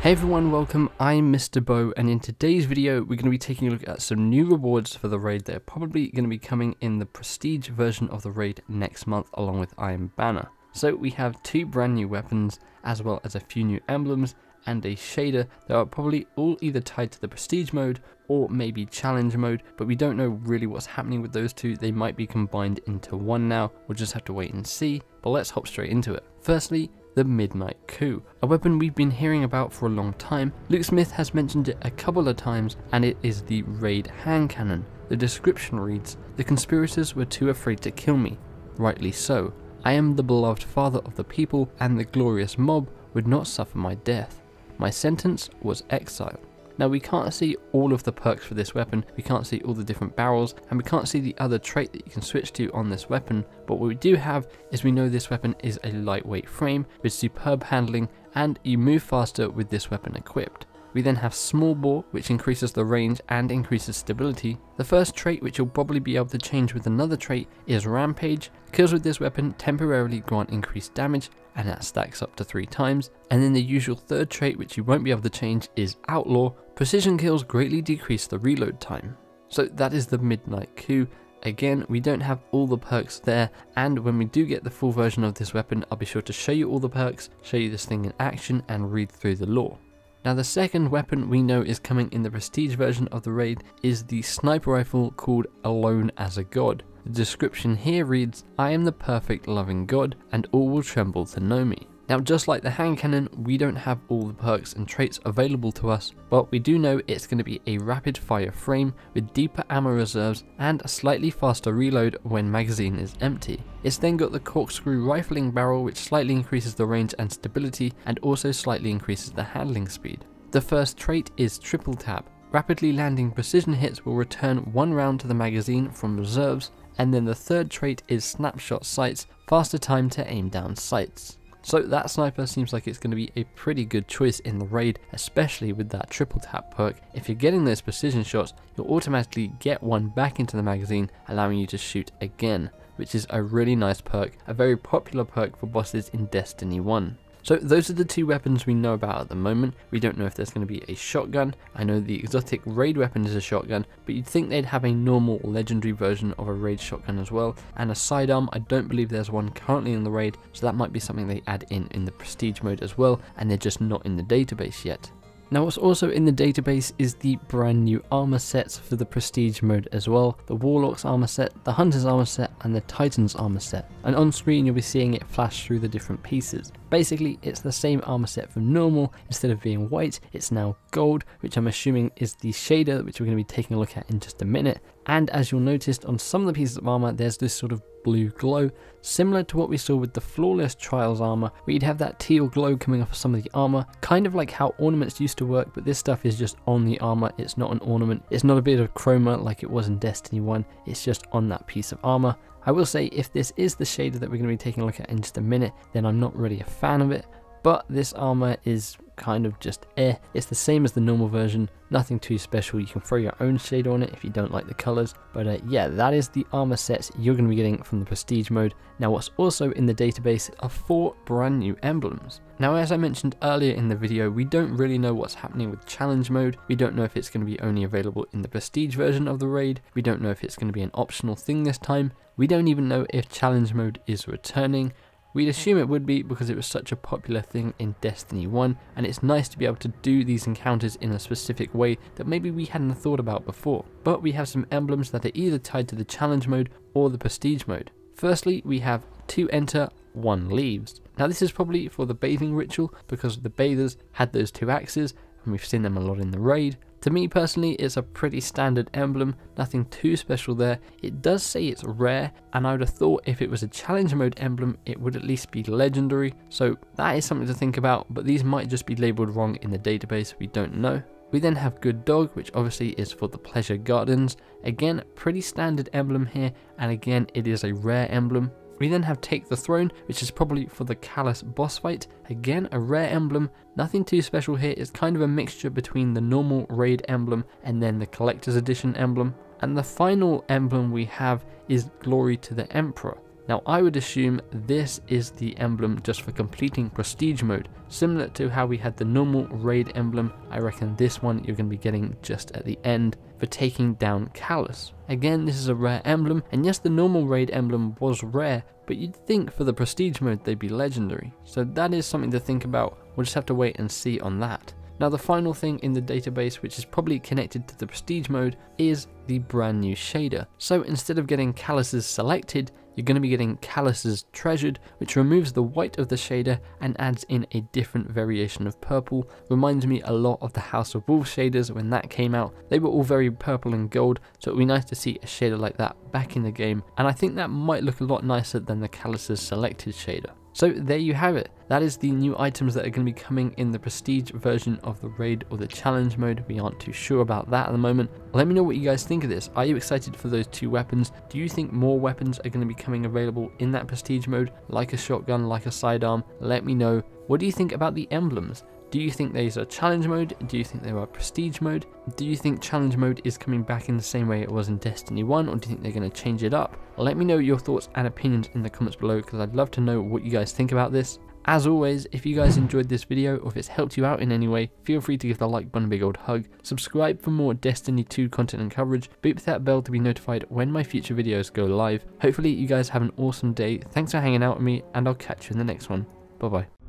Hey everyone, welcome, I'm MisterBo, and in today's video we're going to be taking a look at some new rewards for the raid that are probably going to be coming in the prestige version of the raid next month along with Iron Banner. So we have two brand new weapons as well as a few new emblems and a shader that are probably all either tied to the prestige mode or maybe challenge mode, but we don't know really what's happening with those two. They might be combined into one now, we'll just have to wait and see, but let's hop straight into it. Firstly, the Midnight Coup, a weapon we've been hearing about for a long time. Luke Smith has mentioned it a couple of times, and it is the raid hand cannon. The description reads, "The conspirators were too afraid to kill me. Rightly so. I am the beloved father of the people, and the glorious mob would not suffer my death. My sentence was exile." Now we can't see all of the perks for this weapon, we can't see all the different barrels, and we can't see the other trait that you can switch to on this weapon, but what we do have is we know this weapon is a lightweight frame with superb handling, and you move faster with this weapon equipped. We then have small bore, which increases the range and increases stability. The first trait, which you'll probably be able to change with another trait, is Rampage. Kills with this weapon temporarily grant increased damage, and that stacks up to 3 times. And then the usual third trait, which you won't be able to change, is Outlaw. Precision kills greatly decrease the reload time. So that is the Midnight Coup. Again, we don't have all the perks there, and when we do get the full version of this weapon, I'll be sure to show you all the perks, show you this thing in action, and read through the lore. Now the second weapon we know is coming in the prestige version of the raid is the sniper rifle called Alone as a God. The description here reads, "I am the perfect loving God, and all will tremble to know me." Now just like the hand cannon, we don't have all the perks and traits available to us, but we do know it's going to be a rapid fire frame with deeper ammo reserves and a slightly faster reload when magazine is empty. It's then got the corkscrew rifling barrel, which slightly increases the range and stability and also slightly increases the handling speed. The first trait is Triple Tap. Rapidly landing precision hits will return 1 round to the magazine from reserves, and then the third trait is Snapshot Sights, faster time to aim down sights. So that sniper seems like it's going to be a pretty good choice in the raid, especially with that triple tap perk. If you're getting those precision shots, you'll automatically get one back into the magazine, allowing you to shoot again, which is a really nice perk, a very popular perk for bosses in Destiny 1. So those are the two weapons we know about at the moment. We don't know if there's going to be a shotgun. I know the exotic raid weapon is a shotgun, but you'd think they'd have a normal legendary version of a raid shotgun as well. And a sidearm, I don't believe there's one currently in the raid, so that might be something they add in the prestige mode as well, and they're just not in the database yet. Now what's also in the database is the brand new armor sets for the prestige mode as well. The Warlock's armor set, the Hunter's armor set, and the Titan's armor set. And on screen you'll be seeing it flash through the different pieces. Basically it's the same armor set from normal. Instead of being white, it's now gold, which I'm assuming is the shader, which we're going to be taking a look at in just a minute. And as you'll notice on some of the pieces of armor, there's this sort of blue glow, similar to what we saw with the Flawless Trials armor, where you'd have that teal glow coming off of some of the armor, kind of like how ornaments used to work, but this stuff is just on the armor, it's not an ornament, it's not a bit of chroma like it was in Destiny 1, it's just on that piece of armor. I will say if this is the shader that we're going to be taking a look at in just a minute, then I'm not really a fan of it, but this armor is kind of just it's the same as the normal version, nothing too special. You can throw your own shade on it if you don't like the colors, but yeah, that is the armor sets you're going to be getting from the prestige mode. Now what's also in the database are 4 brand new emblems. Now as I mentioned earlier in the video, we don't really know what's happening with challenge mode. We don't know if it's going to be only available in the prestige version of the raid, we don't know if it's going to be an optional thing this time, we don't even know if challenge mode is returning. We'd assume it would be because it was such a popular thing in Destiny 1, and it's nice to be able to do these encounters in a specific way that maybe we hadn't thought about before. But we have some emblems that are either tied to the challenge mode or the prestige mode. Firstly, we have 2 enter, 1 leaves. Now this is probably for the bathing ritual because the bathers had those 2 axes, and we've seen them a lot in the raid. To me personally, it's a pretty standard emblem, nothing too special there. It does say it's rare, and I would have thought if it was a challenge mode emblem, it would at least be legendary. So that is something to think about, but these might just be labeled wrong in the database, we don't know. We then have Good Dog, which obviously is for the Pleasure Gardens. Again, pretty standard emblem here, and again, it is a rare emblem. We then have Take the Throne, which is probably for the Callus boss fight. Again, a rare emblem, nothing too special here, it's kind of a mixture between the normal raid emblem and then the collector's edition emblem. And the final emblem we have is Glory to the Emperor. Now I would assume this is the emblem just for completing Prestige Mode. Similar to how we had the normal raid emblem, I reckon this one you're going to be getting just at the end for taking down Callus. Again, this is a rare emblem, and yes, the normal raid emblem was rare, but you'd think for the Prestige Mode they'd be legendary. So that is something to think about. We'll just have to wait and see on that. Now the final thing in the database, which is probably connected to the Prestige Mode, is the brand new shader. So instead of getting Callus's selected, you're going to be getting Callus's treasured, which removes the white of the shader and adds in a different variation of purple. Reminds me a lot of the House of Wolves shaders when that came out. They were all very purple and gold, so it would be nice to see a shader like that back in the game, and I think that might look a lot nicer than the Callus's selected shader. So there you have it. That is the new items that are going to be coming in the Prestige version of the Raid or the Challenge mode. We aren't too sure about that at the moment. Let me know what you guys think of this. Are you excited for those 2 weapons? Do you think more weapons are going to be coming available in that Prestige mode, like a shotgun, like a sidearm? Let me know. What do you think about the emblems? Do you think these are challenge mode? Do you think they are prestige mode? Do you think challenge mode is coming back in the same way it was in Destiny 1, or do you think they're going to change it up? Let me know your thoughts and opinions in the comments below, because I'd love to know what you guys think about this. As always, if you guys enjoyed this video or if it's helped you out in any way, feel free to give the like button a big old hug, subscribe for more Destiny 2 content and coverage, beep that bell to be notified when my future videos go live. Hopefully you guys have an awesome day, thanks for hanging out with me, and I'll catch you in the next one. Bye bye.